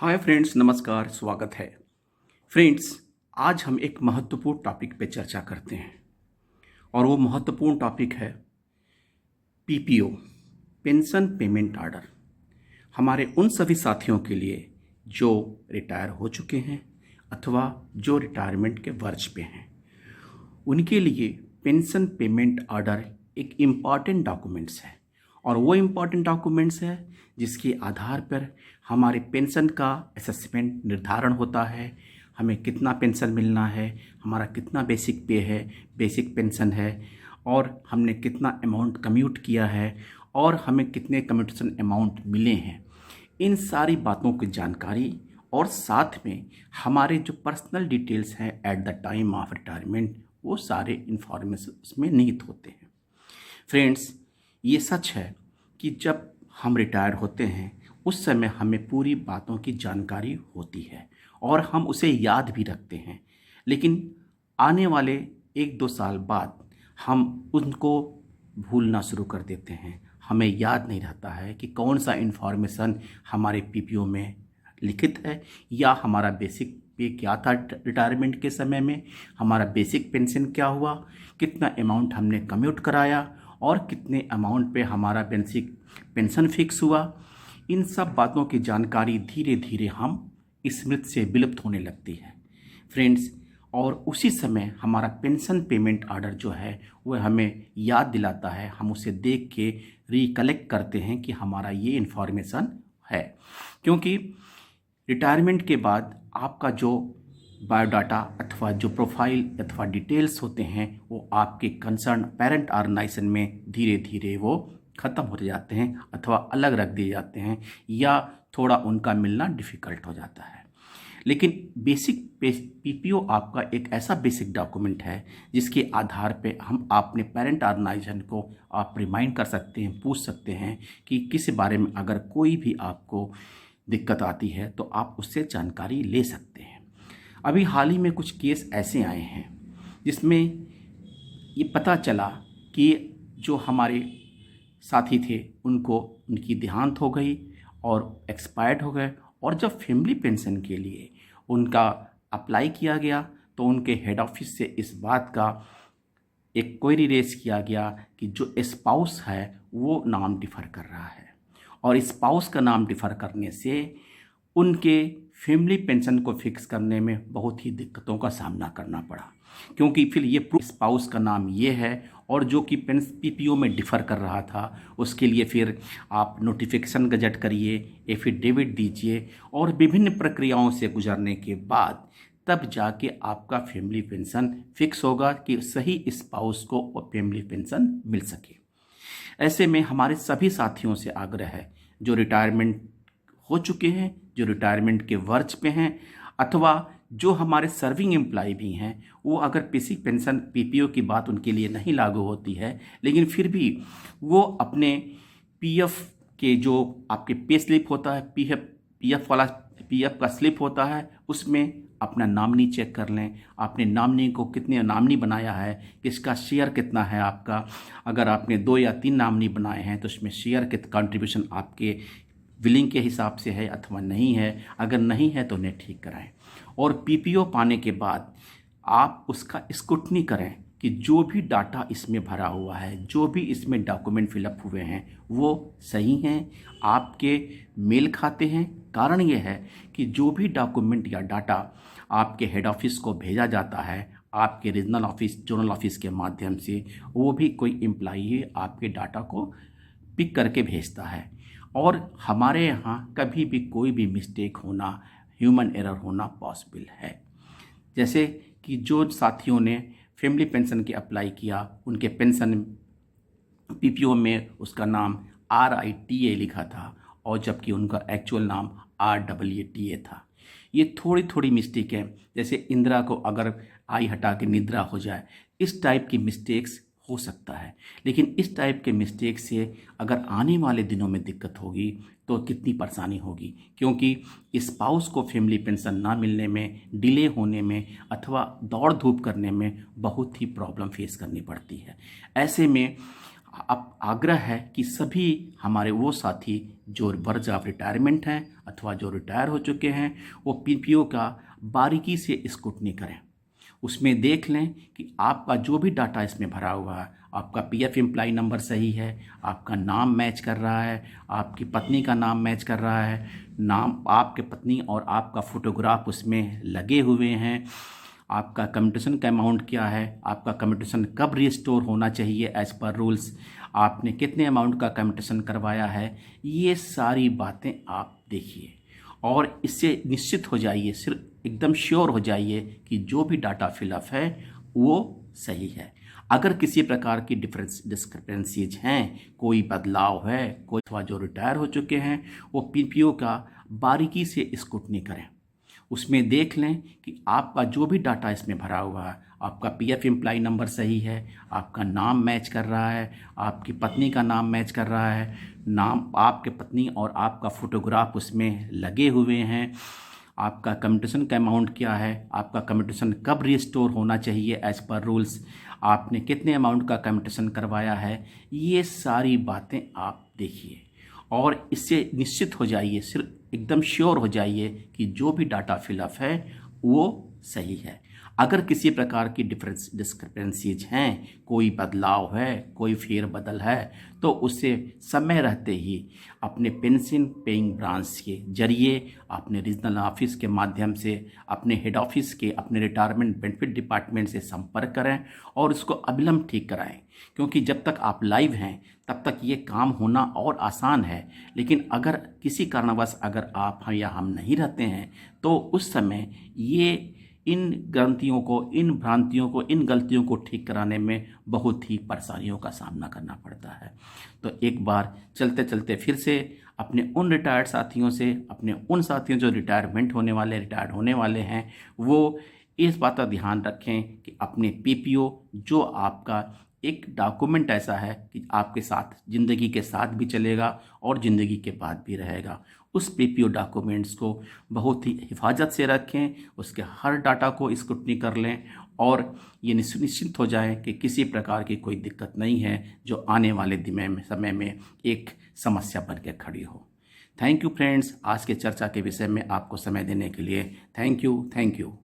Hi friends, नमस्कार, स्वागत है। फ्रेंड्स, आज हम एक महत्वपूर्ण टॉपिक पे चर्चा करते हैं और वो महत्वपूर्ण टॉपिक है पीपीओ, पेंशन पेमेंट ऑर्डर। हमारे उन सभी साथियों के लिए जो रिटायर हो चुके हैं अथवा जो रिटायरमेंट के वर्ष पे हैं, उनके लिए पेंशन पेमेंट ऑर्डर एक इम्पॉर्टेंट डॉक्यूमेंट्स है। और वो इम्पॉर्टेंट डॉक्यूमेंट्स है जिसके आधार पर हमारे पेंशन का असेसमेंट निर्धारण होता है। हमें कितना पेंशन मिलना है, हमारा कितना बेसिक पे है, बेसिक पेंशन है, और हमने कितना अमाउंट कम्यूट किया है और हमें कितने कम्यूटेशन अमाउंट मिले हैं। इन सारी बातों की जानकारी और साथ में हमारे जो पर्सनल डिटेल्स हैं at the time of retirement, वो सारे इंफॉर्मेशन उसमें निहित होते हैं। फ्रेंड्स, ये सच है कि जब हम रिटायर होते हैं उस समय हमें पूरी बातों की जानकारी होती है और हम उसे याद भी रखते हैं, लेकिन आने वाले 1-2 साल बाद हम उनको भूलना शुरू कर देते हैं। हमें याद नहीं रहता है कि कौन सा इन्फॉर्मेशन हमारे पीपीओ में लिखित है या हमारा बेसिक पे क्या था रिटायरमेंट के समय में, हमारा बेसिक पेंशन क्या हुआ, कितना अमाउंट हमने कम्यूट कराया और कितने अमाउंट पे हमारा बेसिक पेंशन फिक्स हुआ। इन सब बातों की जानकारी धीरे धीरे हम स्मृति से विलुप्त होने लगती है फ्रेंड्स। और उसी समय हमारा पेंशन पेमेंट ऑर्डर जो है वह हमें याद दिलाता है। हम उसे देख के रिकलेक्ट करते हैं कि हमारा ये इन्फॉर्मेशन है, क्योंकि रिटायरमेंट के बाद आपका जो बायोडाटा अथवा जो प्रोफाइल अथवा डिटेल्स होते हैं वो आपके कंसर्न पेरेंट ऑर्गेनाइजेशन में धीरे धीरे वो ख़त्म हो जाते हैं अथवा अलग रख दिए जाते हैं या थोड़ा उनका मिलना डिफ़िकल्ट हो जाता है। लेकिन बेसिक पीपीओ आपका एक ऐसा बेसिक डॉक्यूमेंट है जिसके आधार पे हम अपने पेरेंट ऑर्गेनाइजेशन को आप रिमाइंड कर सकते हैं, पूछ सकते हैं कि किस बारे में अगर कोई भी आपको दिक्कत आती है तो आप उससे जानकारी ले सकते हैं। अभी हाल ही में कुछ केस ऐसे आए हैं जिसमें ये पता चला कि जो हमारे साथी थे उनकी देहांत हो गई और एक्सपायर्ड हो गए, और जब फैमिली पेंशन के लिए उनका अप्लाई किया गया तो उनके हेड ऑफिस से इस बात का एक क्वेरी रेज किया गया कि जो स्पाउस है वो नाम डिफ़र कर रहा है, और स्पाउस का नाम डिफ़र करने से उनके फैमिली पेंशन को फिक्स करने में बहुत ही दिक्कतों का सामना करना पड़ा, क्योंकि फिर ये प्रूफ स्पाउस का नाम ये है और जो कि पीपीओ में डिफ़र कर रहा था उसके लिए फिर आप नोटिफिकेशन गजट करिए, एफिडेविट दीजिए और विभिन्न प्रक्रियाओं से गुजरने के बाद तब जाके आपका फैमिली पेंशन फिक्स होगा कि सही स्पाउस को फैमिली पेंशन मिल सके। ऐसे में हमारे सभी साथियों से आग्रह है जो रिटायरमेंट हो चुके हैं, जो रिटायरमेंट के वर्ष पे हैं अथवा जो हमारे सर्विंग एम्प्लॉय भी हैं, वो अगर बेसिक पेंशन पीपीओ की बात उनके लिए नहीं लागू होती है, लेकिन फिर भी वो अपने पीएफ के जो आपके पे स्लिप होता है, पीएफ का स्लिप होता है, उसमें अपना नॉमिनी चेक कर लें। आपने नॉमिनी को कितने नॉमिनी बनाया है, किसका शेयर कितना है आपका। अगर आपने 2 या 3 नॉमिनी बनाए हैं तो उसमें शेयर के कंट्रीब्यूशन आपके विलिंग के हिसाब से है अथवा नहीं है। अगर नहीं है तो उन्हें ठीक कराएं, और पीपीओ पाने के बाद आप उसका स्क्रूटनी करें कि जो भी डाटा इसमें भरा हुआ है, जो भी इसमें डॉक्यूमेंट फिलअप हुए हैं वो सही हैं, आपके मेल खाते हैं। कारण ये है कि जो भी डॉक्यूमेंट या डाटा आपके हेड ऑफिस को भेजा जाता है आपके रीजनल ऑफिस, जोनल ऑफिस के माध्यम से, वो भी कोई एम्प्लॉई आपके डाटा को पिक करके भेजता है। और हमारे यहाँ कभी भी कोई भी मिस्टेक होना, ह्यूमन एरर होना पॉसिबल है। जैसे कि जो साथियों ने फैमिली पेंशन के अप्लाई किया, उनके पेंशन पीपीओ में उसका नाम RITA लिखा था और जबकि उनका एक्चुअल नाम RATA था। ये थोड़ी थोड़ी मिस्टेक है, जैसे इंदिरा को अगर आई हटा के निद्रा हो जाए, इस टाइप की मिस्टेक्स हो सकता है। लेकिन इस टाइप के मिस्टेक से अगर आने वाले दिनों में दिक्कत होगी तो कितनी परेशानी होगी, क्योंकि स्पाउस को फैमिली पेंशन ना मिलने में, डिले होने में अथवा दौड़ धूप करने में बहुत ही प्रॉब्लम फेस करनी पड़ती है। ऐसे में अब आग्रह है कि सभी हमारे वो साथी जो वर्ज ऑफ रिटायरमेंट हैं अथवा जो रिटायर हो चुके हैं वो पीपीओ का बारीकी से स्क्रूटनी करें। उसमें देख लें कि आपका जो भी डाटा इसमें भरा हुआ है, आपका पीएफ एम्प्लॉय नंबर सही है, आपका नाम मैच कर रहा है, आपकी पत्नी का नाम मैच कर रहा है, नाम आपके पत्नी और आपका फ़ोटोग्राफ उसमें लगे हुए हैं, आपका कम्यूटेशन का अमाउंट क्या है, आपका कम्यूटेशन कब रिस्टोर होना चाहिए एज़ पर रूल्स, आपने कितने अमाउंट का कम्यूटेशन करवाया है, ये सारी बातें आप देखिए और इससे निश्चित हो जाइए, सिर्फ एकदम श्योर हो जाइए कि जो भी डाटा फिलअप है वो सही है। अगर किसी प्रकार की डिस्क्रिपेंसीज हैं, कोई बदलाव है, कोई अथवा जो रिटायर हो चुके हैं वो पीपीओ का बारीकी से स्क्रूटनी करें। उसमें देख लें कि आपका जो भी डाटा इसमें भरा हुआ है, आपका पीएफ एम्प्लॉय नंबर सही है, आपका नाम मैच कर रहा है, आपकी पत्नी का नाम मैच कर रहा है, नाम आपके पत्नी और आपका फ़ोटोग्राफ उसमें लगे हुए हैं, आपका कम्यूटेशन का अमाउंट क्या है, आपका कम्यूटेशन कब रिस्टोर होना चाहिए एज़ पर रूल्स, आपने कितने अमाउंट का कम्यूटेशन करवाया है, ये सारी बातें आप देखिए और इससे निश्चित हो जाइए, सिर्फ एकदम श्योर हो जाइए कि जो भी डाटा फिलअप है वो सही है। अगर किसी प्रकार की डिस्क्रिपेंसीज हैं, कोई बदलाव है, कोई फेरबदल है, तो उसे समय रहते ही अपने पेंशन पेइंग ब्रांच के जरिए, अपने रीजनल ऑफिस के माध्यम से, अपने हेड ऑफिस के, अपने रिटायरमेंट बेनिफिट डिपार्टमेंट से संपर्क करें और उसको अविलंब ठीक कराएं। क्योंकि जब तक आप लाइव हैं तब तक ये काम होना और आसान है, लेकिन अगर किसी कारणवश अगर आप या हम नहीं रहते हैं तो उस समय ये इन गलतियों को, इन भ्रांतियों को, इन गलतियों को ठीक कराने में बहुत ही परेशानियों का सामना करना पड़ता है। तो एक बार चलते चलते फिर से अपने उन रिटायर्ड साथियों से, अपने उन साथियों जो रिटायर्ड होने वाले हैं, वो इस बात का ध्यान रखें कि अपने पीपीओ जो आपका एक डॉक्यूमेंट ऐसा है कि आपके साथ ज़िंदगी के साथ भी चलेगा और ज़िंदगी के बाद भी रहेगा, उस पीपीओ डॉक्यूमेंट्स को बहुत ही हिफाजत से रखें, उसके हर डाटा को स्क्रूटनी कर लें और ये निश्चिंत हो जाएं कि किसी प्रकार की कोई दिक्कत नहीं है जो आने वाले समय में एक समस्या बन के खड़ी हो। थैंक यू फ्रेंड्स, आज के चर्चा के विषय में आपको समय देने के लिए थैंक यू।